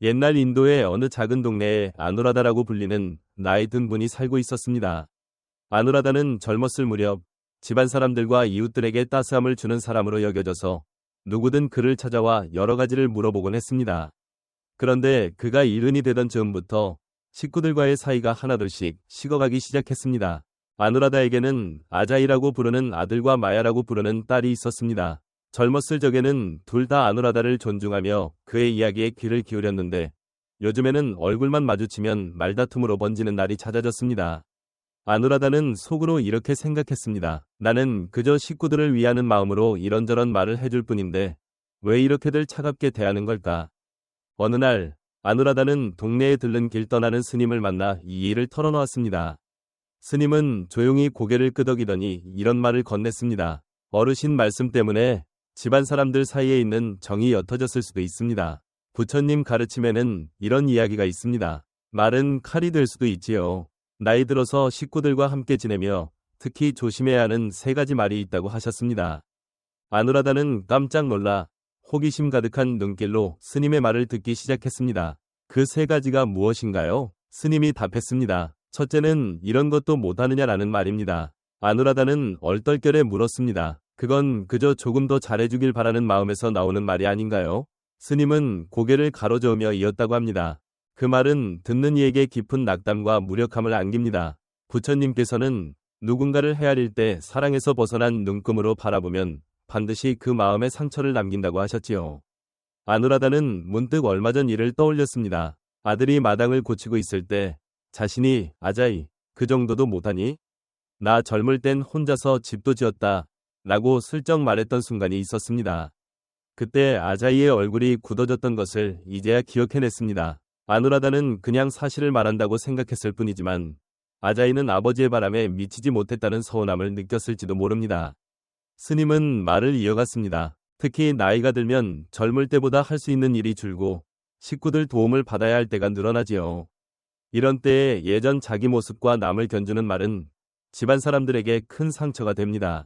옛날 인도의 어느 작은 동네에 아누라다라고 불리는 나이 든 분이 살고 있었습니다. 아누라다는 젊었을 무렵 집안 사람들과 이웃들에게 따스함을 주는 사람으로 여겨져서 누구든 그를 찾아와 여러 가지를 물어보곤 했습니다. 그런데 그가 일흔이 되던 즈음부터 식구들과의 사이가 하나둘씩 식어가기 시작했습니다. 아누라다에게는 아자이라고 부르는 아들과 마야라고 부르는 딸이 있었습니다. 젊었을 적에는 둘 다 아누라다를 존중하며 그의 이야기에 귀를 기울였는데 요즘에는 얼굴만 마주치면 말다툼으로 번지는 날이 잦아졌습니다. 아누라다는 속으로 이렇게 생각했습니다. 나는 그저 식구들을 위하는 마음으로 이런저런 말을 해줄 뿐인데 왜 이렇게들 차갑게 대하는 걸까? 어느 날 아누라다는 동네에 들른 길 떠나는 스님을 만나 이 일을 털어놓았습니다. 스님은 조용히 고개를 끄덕이더니 이런 말을 건넸습니다. 어르신 말씀 때문에 집안 사람들 사이에 있는 정이 옅어졌을 수도 있습니다. 부처님 가르침에는 이런 이야기가 있습니다. 말은 칼이 될 수도 있지요. 나이 들어서 식구들과 함께 지내며 특히 조심해야 하는 세 가지 말이 있다고 하셨습니다. 아누라다는 깜짝 놀라 호기심 가득한 눈길로 스님의 말을 듣기 시작했습니다. 그 세 가지가 무엇인가요? 스님이 답했습니다. 첫째는 이런 것도 못하느냐라는 말입니다. 아누라다는 얼떨결에 물었습니다. 그건 그저 조금 더 잘해주길 바라는 마음에서 나오는 말이 아닌가요? 스님은 고개를 가로저으며 이었다고 합니다. 그 말은 듣는 이에게 깊은 낙담과 무력함을 안깁니다. 부처님께서는 누군가를 헤아릴 때 사랑에서 벗어난 눈금으로 바라보면 반드시 그 마음에 상처를 남긴다고 하셨지요. 아누라다는 문득 얼마 전 일을 떠올렸습니다. 아들이 마당을 고치고 있을 때 자신이 아자이, 그 정도도 못하니? 나 젊을 땐 혼자서 집도 지었다. 라고 슬쩍 말했던 순간이 있었습니다. 그때 아자이의 얼굴이 굳어졌던 것을 이제야 기억해냈습니다. 아누라다는 그냥 사실을 말한다고 생각했을 뿐이지만 아자이는 아버지의 바람에 미치지 못했다는 서운함을 느꼈을지도 모릅니다. 스님은 말을 이어갔습니다. 특히 나이가 들면 젊을 때보다 할 수 있는 일이 줄고 식구들 도움을 받아야 할 때가 늘어나지요. 이런 때에 예전 자기 모습과 남을 견주는 말은 집안 사람들에게 큰 상처가 됩니다.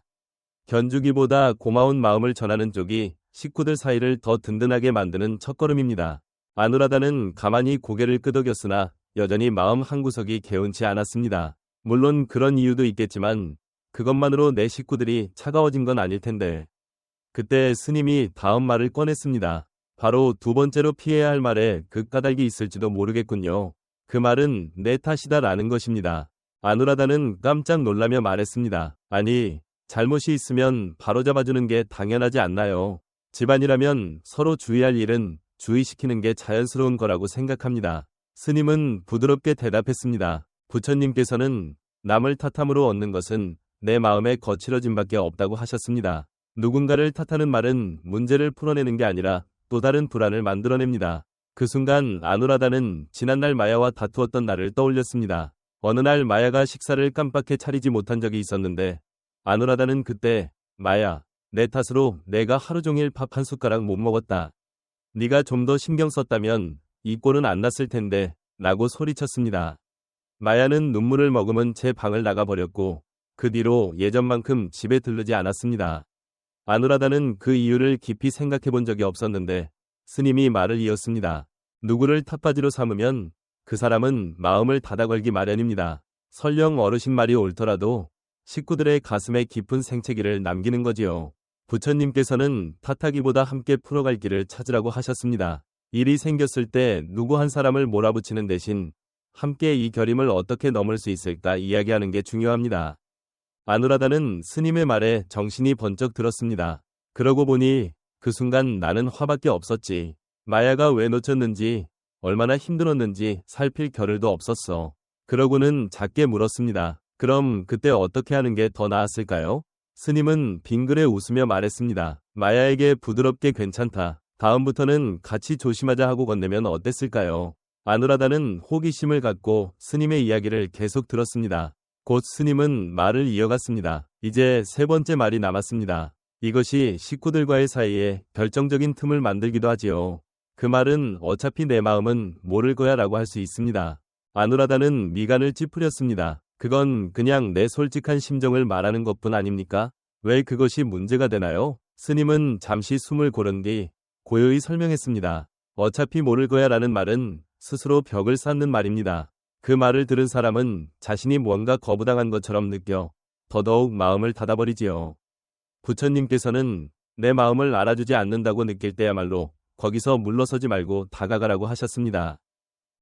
견주기보다 고마운 마음을 전하는 쪽이 식구들 사이를 더 든든하게 만드는 첫걸음입니다. 아누라다는 가만히 고개를 끄덕였으나 여전히 마음 한구석이 개운치 않았습니다. 물론 그런 이유도 있겠지만 그것만으로 내 식구들이 차가워진 건 아닐 텐데. 그때 스님이 다음 말을 꺼냈습니다. 바로 두 번째로 피해야 할 말에 그 까닭이 있을지도 모르겠군요. 그 말은 내 탓이다라는 것입니다. 아누라다는 깜짝 놀라며 말했습니다. 아니, 잘못이 있으면 바로잡아주는 게 당연하지 않나요? 집안이라면 서로 주의할 일은 주의시키는 게 자연스러운 거라고 생각합니다. 스님은 부드럽게 대답했습니다. 부처님께서는 남을 탓함으로 얻는 것은 내 마음의 거칠어짐밖에 없다고 하셨습니다. 누군가를 탓하는 말은 문제를 풀어내는 게 아니라 또 다른 불안을 만들어냅니다. 그 순간 아누라다는 지난날 마야와 다투었던 날을 떠올렸습니다. 어느 날 마야가 식사를 깜빡해 차리지 못한 적이 있었는데 아누라다는 그때 마야, 내 탓으로 내가 하루 종일 밥 한 숟가락 못 먹었다. 네가 좀 더 신경 썼다면 이 꼴은 안 났을 텐데 라고 소리쳤습니다. 마야는 눈물을 머금은 채 방을 나가버렸고 그 뒤로 예전만큼 집에 들르지 않았습니다. 아누라다는 그 이유를 깊이 생각해 본 적이 없었는데 스님이 말을 이었습니다. 누구를 탓바지로 삼으면 그 사람은 마음을 닫아걸기 마련입니다. 설령 어르신 말이 옳더라도 식구들의 가슴에 깊은 생채기를 남기는 거지요. 부처님께서는 탓하기보다 함께 풀어갈 길을 찾으라고 하셨습니다. 일이 생겼을 때 누구 한 사람을 몰아붙이는 대신 함께 이 겨림을 어떻게 넘을 수 있을까 이야기하는 게 중요합니다. 아누라다는 스님의 말에 정신이 번쩍 들었습니다. 그러고 보니 그 순간 나는 화밖에 없었지. 마야가 왜 놓쳤는지, 얼마나 힘들었는지 살필 겨를도 없었어. 그러고는 작게 물었습니다. 그럼 그때 어떻게 하는 게 더 나았을까요? 스님은 빙그레 웃으며 말했습니다. 마야에게 부드럽게 괜찮다. 다음부터는 같이 조심하자 하고 건네면 어땠을까요? 아누라다는 호기심을 갖고 스님의 이야기를 계속 들었습니다. 곧 스님은 말을 이어갔습니다. 이제 세 번째 말이 남았습니다. 이것이 식구들과의 사이에 결정적인 틈을 만들기도 하지요. 그 말은 어차피 내 마음은 모를 거야 라고 할 수 있습니다. 아누라다는 미간을 찌푸렸습니다. 그건 그냥 내 솔직한 심정을 말하는 것뿐 아닙니까? 왜 그것이 문제가 되나요? 스님은 잠시 숨을 고른 뒤 고요히 설명했습니다. 어차피 모를 거야 라는 말은 스스로 벽을 쌓는 말입니다. 그 말을 들은 사람은 자신이 뭔가 거부당한 것처럼 느껴 더더욱 마음을 닫아버리지요. 부처님께서는 내 마음을 알아주지 않는다고 느낄 때야말로 거기서 물러서지 말고 다가가라고 하셨습니다.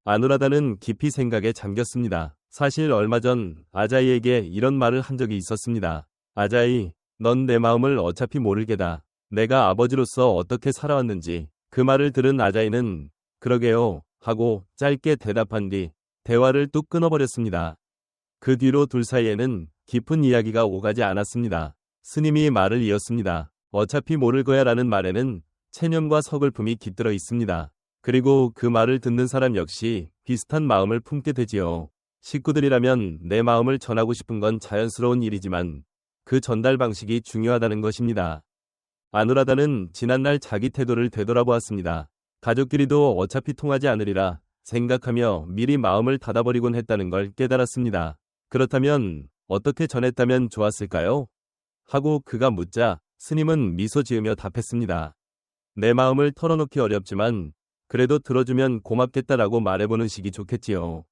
아누라다는 깊이 생각에 잠겼습니다. 사실 얼마 전 아자이에게 이런 말을 한 적이 있었습니다. 아자이, 넌 내 마음을 어차피 모를 게다. 내가 아버지로서 어떻게 살아왔는지. 그 말을 들은 아자이는 그러게요 하고 짧게 대답한 뒤 대화를 뚝 끊어버렸습니다. 그 뒤로 둘 사이에는 깊은 이야기가 오가지 않았습니다. 스님이 말을 이었습니다. 어차피 모를 거야 라는 말에는 체념과 서글픔이 깃들어 있습니다. 그리고 그 말을 듣는 사람 역시 비슷한 마음을 품게 되지요. 식구들이라면 내 마음을 전하고 싶은 건 자연스러운 일이지만 그 전달 방식이 중요하다는 것입니다. 아누라다는 지난날 자기 태도를 되돌아보았습니다. 가족끼리도 어차피 통하지 않으리라 생각하며 미리 마음을 닫아버리곤 했다는 걸 깨달았습니다. 그렇다면 어떻게 전했다면 좋았을까요? 하고 그가 묻자 스님은 미소 지으며 답했습니다. 내 마음을 털어놓기 어렵지만 그래도 들어주면 고맙겠다라고 말해보는 식이 좋겠지요.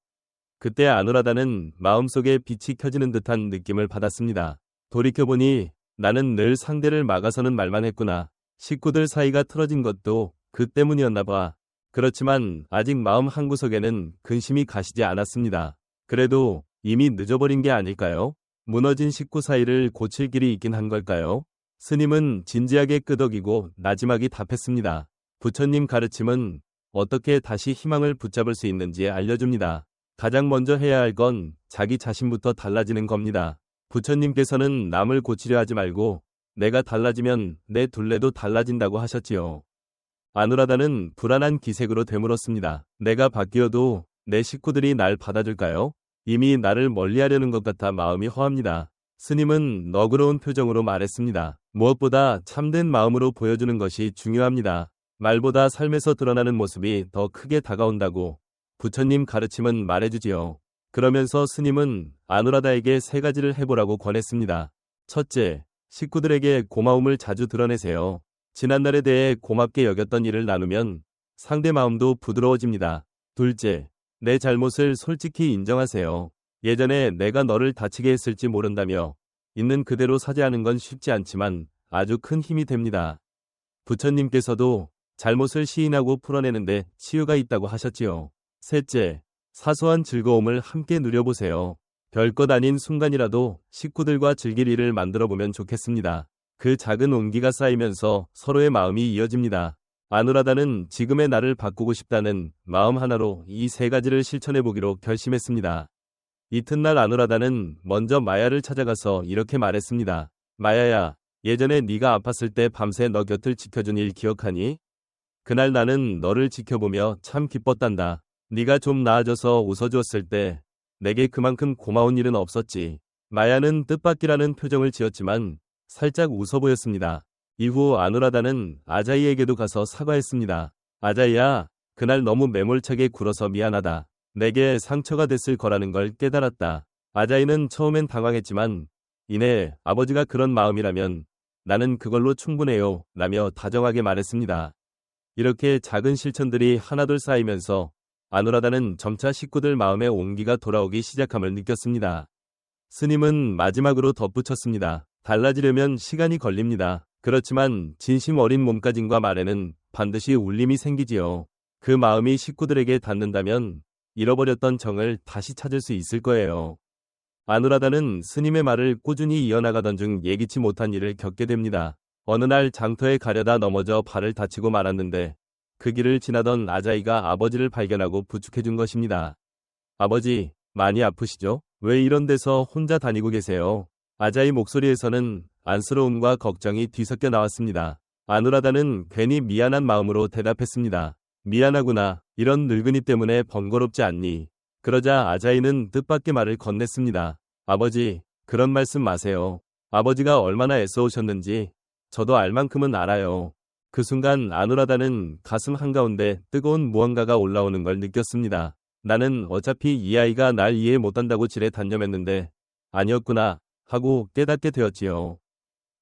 그때 아누라다는 마음속에 빛이 켜지는 듯한 느낌을 받았습니다. 돌이켜보니 나는 늘 상대를 막아서는 말만 했구나. 식구들 사이가 틀어진 것도 그 때문이었나 봐. 그렇지만 아직 마음 한구석에는 근심이 가시지 않았습니다. 그래도 이미 늦어버린 게 아닐까요? 무너진 식구 사이를 고칠 길이 있긴 한 걸까요? 스님은 진지하게 끄덕이고 나지막이 답했습니다. 부처님 가르침은 어떻게 다시 희망을 붙잡을 수 있는지 알려줍니다. 가장 먼저 해야 할 건 자기 자신부터 달라지는 겁니다. 부처님께서는 남을 고치려 하지 말고 내가 달라지면 내 둘레도 달라진다고 하셨지요. 아누라다는 불안한 기색으로 되물었습니다. 내가 바뀌어도 내 식구들이 날 받아줄까요? 이미 나를 멀리하려는 것 같아 마음이 허합니다. 스님은 너그러운 표정으로 말했습니다. 무엇보다 참된 마음으로 보여주는 것이 중요합니다. 말보다 삶에서 드러나는 모습이 더 크게 다가온다고 부처님 가르침은 말해주지요. 그러면서 스님은 아누라다에게 3가지를 해보라고 권했습니다. 첫째, 식구들에게 고마움을 자주 드러내세요. 지난날에 대해 고맙게 여겼던 일을 나누면 상대 마음도 부드러워집니다. 둘째, 내 잘못을 솔직히 인정하세요. 예전에 내가 너를 다치게 했을지 모른다며 있는 그대로 사죄하는 건 쉽지 않지만 아주 큰 힘이 됩니다. 부처님께서도 잘못을 시인하고 풀어내는데 치유가 있다고 하셨지요. 셋째, 사소한 즐거움을 함께 누려보세요. 별것 아닌 순간이라도 식구들과 즐길 일을 만들어보면 좋겠습니다. 그 작은 온기가 쌓이면서 서로의 마음이 이어집니다. 아누라다는 지금의 나를 바꾸고 싶다는 마음 하나로 이 3가지를 실천해보기로 결심했습니다. 이튿날 아누라다는 먼저 마야를 찾아가서 이렇게 말했습니다. 마야야, 예전에 네가 아팠을 때 밤새 너 곁을 지켜준 일 기억하니? 그날 나는 너를 지켜보며 참 기뻤단다. 네가 좀 나아져서 웃어주었을 때 내게 그만큼 고마운 일은 없었지. 마야는 뜻밖이라는 표정을 지었지만 살짝 웃어 보였습니다. 이후 아누라다는 아자이에게도 가서 사과했습니다. 아자이야, 그날 너무 매몰차게 굴어서 미안하다. 내게 상처가 됐을 거라는 걸 깨달았다. 아자이는 처음엔 당황했지만 이내 아버지가 그런 마음이라면 나는 그걸로 충분해요 라며 다정하게 말했습니다. 이렇게 작은 실천들이 하나둘 쌓이면서 아누라다는 점차 식구들 마음에 온기가 돌아오기 시작함을 느꼈습니다. 스님은 마지막으로 덧붙였습니다. 달라지려면 시간이 걸립니다. 그렇지만 진심 어린 몸가짐과 말에는 반드시 울림이 생기지요. 그 마음이 식구들에게 닿는다면 잃어버렸던 정을 다시 찾을 수 있을 거예요. 아누라다는 스님의 말을 꾸준히 이어나가던 중 예기치 못한 일을 겪게 됩니다. 어느 날 장터에 가려다 넘어져 발을 다치고 말았는데 그 길을 지나던 아자이가 아버지를 발견하고 부축해준 것입니다. 아버지, 많이 아프시죠? 왜 이런 데서 혼자 다니고 계세요? 아자이 목소리에서는 안쓰러움과 걱정이 뒤섞여 나왔습니다. 아누라다는 괜히 미안한 마음으로 대답했습니다. 미안하구나. 이런 늙은이 때문에 번거롭지 않니? 그러자 아자이는 뜻밖의 말을 건넸습니다. 아버지, 그런 말씀 마세요. 아버지가 얼마나 애써 오셨는지 저도 알 만큼은 알아요. 그 순간 아누라다는 가슴 한가운데 뜨거운 무언가가 올라오는 걸 느꼈습니다. 나는 어차피 이 아이가 날 이해 못한다고 지레 단념했는데 아니었구나 하고 깨닫게 되었지요.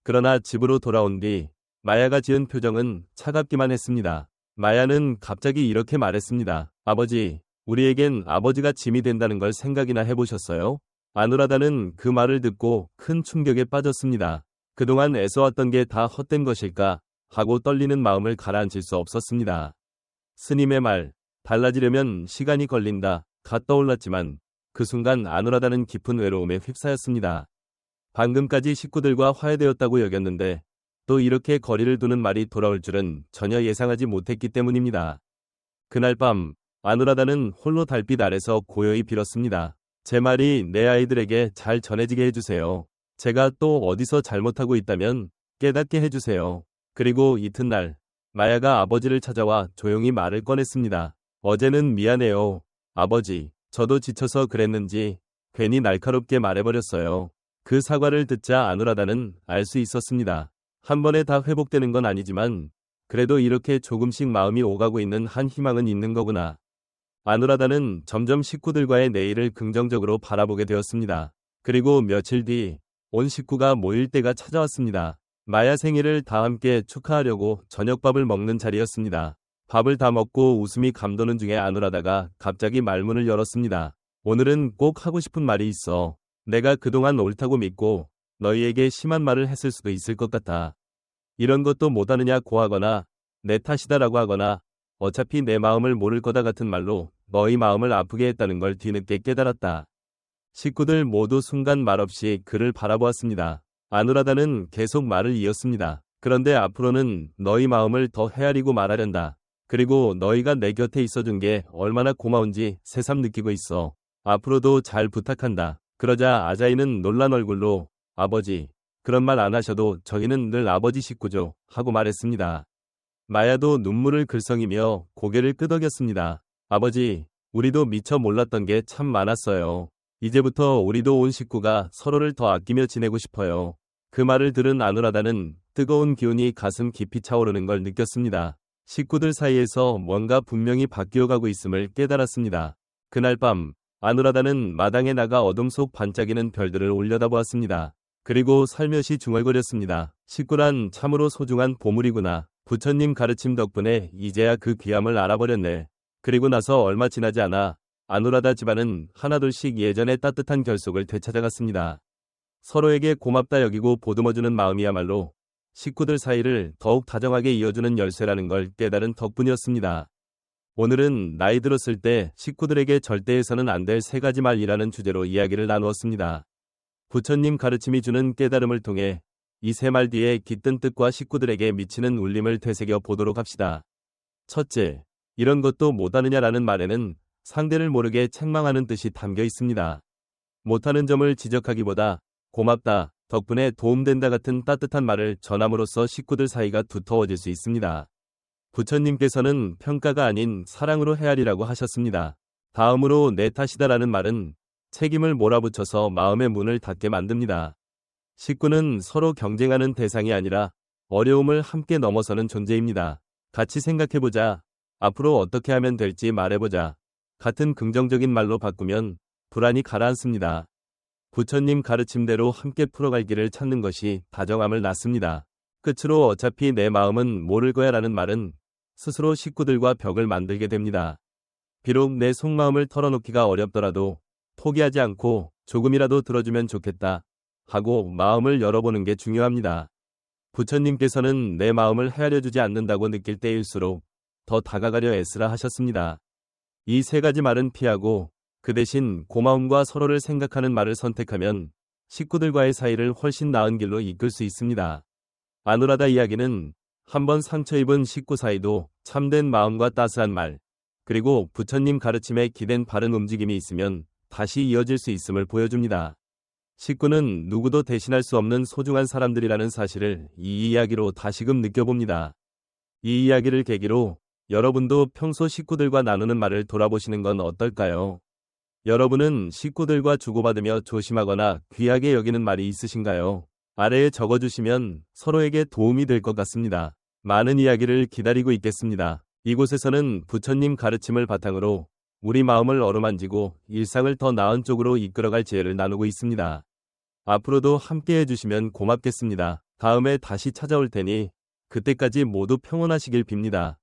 그러나 집으로 돌아온 뒤 마야가 지은 표정은 차갑기만 했습니다. 마야는 갑자기 이렇게 말했습니다. 아버지, 우리에겐 아버지가 짐이 된다는 걸 생각이나 해보셨어요? 아누라다는 그 말을 듣고 큰 충격에 빠졌습니다. 그동안 애써왔던 게 다 헛된 것일까 하고 떨리는 마음을 가라앉힐 수 없었습니다. 스님의 말, 달라지려면 시간이 걸린다 가 떠올랐지만 그 순간 아누라다는 깊은 외로움에 휩싸였습니다. 방금까지 식구들과 화해되었다고 여겼는데 또 이렇게 거리를 두는 말이 돌아올 줄은 전혀 예상하지 못했기 때문입니다. 그날 밤 아누라다는 홀로 달빛 아래서 고요히 빌었습니다. 제 말이 내 아이들에게 잘 전해지게 해주세요. 제가 또 어디서 잘못하고 있다면 깨닫게 해주세요. 그리고 이튿날 마야가 아버지를 찾아와 조용히 말을 꺼냈습니다. 어제는 미안해요. 아버지, 저도 지쳐서 그랬는지 괜히 날카롭게 말해버렸어요. 그 사과를 듣자 아누라다는 알 수 있었습니다. 한 번에 다 회복되는 건 아니지만 그래도 이렇게 조금씩 마음이 오가고 있는 한 희망은 있는 거구나. 아누라다는 점점 식구들과의 내일을 긍정적으로 바라보게 되었습니다. 그리고 며칠 뒤 온 식구가 모일 때가 찾아왔습니다. 마야 생일을 다 함께 축하하려고 저녁밥을 먹는 자리였습니다. 밥을 다 먹고 웃음이 감도는 중에 아누라다가 갑자기 말문을 열었습니다. 오늘은 꼭 하고 싶은 말이 있어. 내가 그동안 옳다고 믿고 너희에게 심한 말을 했을 수도 있을 것 같아. 이런 것도 못하느냐고 하거나 내 탓이다라고 하거나 어차피 내 마음을 모를 거다 같은 말로 너희 마음을 아프게 했다는 걸 뒤늦게 깨달았다. 식구들 모두 순간 말없이 그를 바라보았습니다. 아누라다는 계속 말을 이었습니다. 그런데 앞으로는 너희 마음을 더 헤아리고 말하련다. 그리고 너희가 내 곁에 있어준 게 얼마나 고마운지 새삼 느끼고 있어. 앞으로도 잘 부탁한다. 그러자 아자이는 놀란 얼굴로 아버지, 그런 말 안 하셔도 저희는 늘 아버지 식구죠 하고 말했습니다. 마야도 눈물을 글썽이며 고개를 끄덕였습니다. 아버지, 우리도 미처 몰랐던 게 참 많았어요. 이제부터 우리도 온 식구가 서로를 더 아끼며 지내고 싶어요. 그 말을 들은 아누라다는 뜨거운 기운이 가슴 깊이 차오르는 걸 느꼈습니다. 식구들 사이에서 뭔가 분명히 바뀌어가고 있음을 깨달았습니다. 그날 밤 아누라다는 마당에 나가 어둠 속 반짝이는 별들을 올려다보았습니다. 그리고 살며시 중얼거렸습니다. 식구란 참으로 소중한 보물이구나. 부처님 가르침 덕분에 이제야 그 귀함을 알아버렸네. 그리고 나서 얼마 지나지 않아 아누라다 집안은 하나둘씩 예전의 따뜻한 결속을 되찾아갔습니다. 서로에게 고맙다 여기고 보듬어주는 마음이야말로 식구들 사이를 더욱 다정하게 이어주는 열쇠라는 걸 깨달은 덕분이었습니다. 오늘은 나이 들었을 때 식구들에게 절대 해서는 안 될 3가지 말이라는 주제로 이야기를 나누었습니다. 부처님 가르침이 주는 깨달음을 통해 이 3말 뒤에 깃든 뜻과 식구들에게 미치는 울림을 되새겨 보도록 합시다. 첫째, 이런 것도 못하느냐라는 말에는 상대를 모르게 책망하는 뜻이 담겨 있습니다. 못하는 점을 지적하기보다 고맙다, 덕분에 도움된다 같은 따뜻한 말을 전함으로써 식구들 사이가 두터워질 수 있습니다. 부처님께서는 평가가 아닌 사랑으로 헤아리라고 하셨습니다. 다음으로 내 탓이다라는 말은 책임을 몰아붙여서 마음의 문을 닫게 만듭니다. 식구는 서로 경쟁하는 대상이 아니라 어려움을 함께 넘어서는 존재입니다. 같이 생각해보자. 앞으로 어떻게 하면 될지 말해보자. 같은 긍정적인 말로 바꾸면 불안이 가라앉습니다. 부처님 가르침대로 함께 풀어갈 길을 찾는 것이 다정함을 낳습니다. 끝으로 어차피 내 마음은 모를 거야 라는 말은 스스로 식구들과 벽을 만들게 됩니다. 비록 내 속마음을 털어놓기가 어렵더라도 포기하지 않고 조금이라도 들어주면 좋겠다 하고 마음을 열어보는 게 중요합니다. 부처님께서는 내 마음을 헤아려주지 않는다고 느낄 때일수록 더 다가가려 애쓰라 하셨습니다. 이 3가지 말은 피하고 그 대신 고마움과 서로를 생각하는 말을 선택하면 식구들과의 사이를 훨씬 나은 길로 이끌 수 있습니다. 아누라다 이야기는 한번 상처 입은 식구 사이도 참된 마음과 따스한 말, 그리고 부처님 가르침에 기댄 바른 움직임이 있으면 다시 이어질 수 있음을 보여줍니다. 식구는 누구도 대신할 수 없는 소중한 사람들이라는 사실을 이 이야기로 다시금 느껴봅니다. 이 이야기를 계기로 여러분도 평소 식구들과 나누는 말을 돌아보시는 건 어떨까요? 여러분은 식구들과 주고받으며 조심하거나 귀하게 여기는 말이 있으신가요? 아래에 적어주시면 서로에게 도움이 될 것 같습니다. 많은 이야기를 기다리고 있겠습니다. 이곳에서는 부처님 가르침을 바탕으로 우리 마음을 어루만지고 일상을 더 나은 쪽으로 이끌어갈 지혜를 나누고 있습니다. 앞으로도 함께 해주시면 고맙겠습니다. 다음에 다시 찾아올 테니 그때까지 모두 평온하시길 빕니다.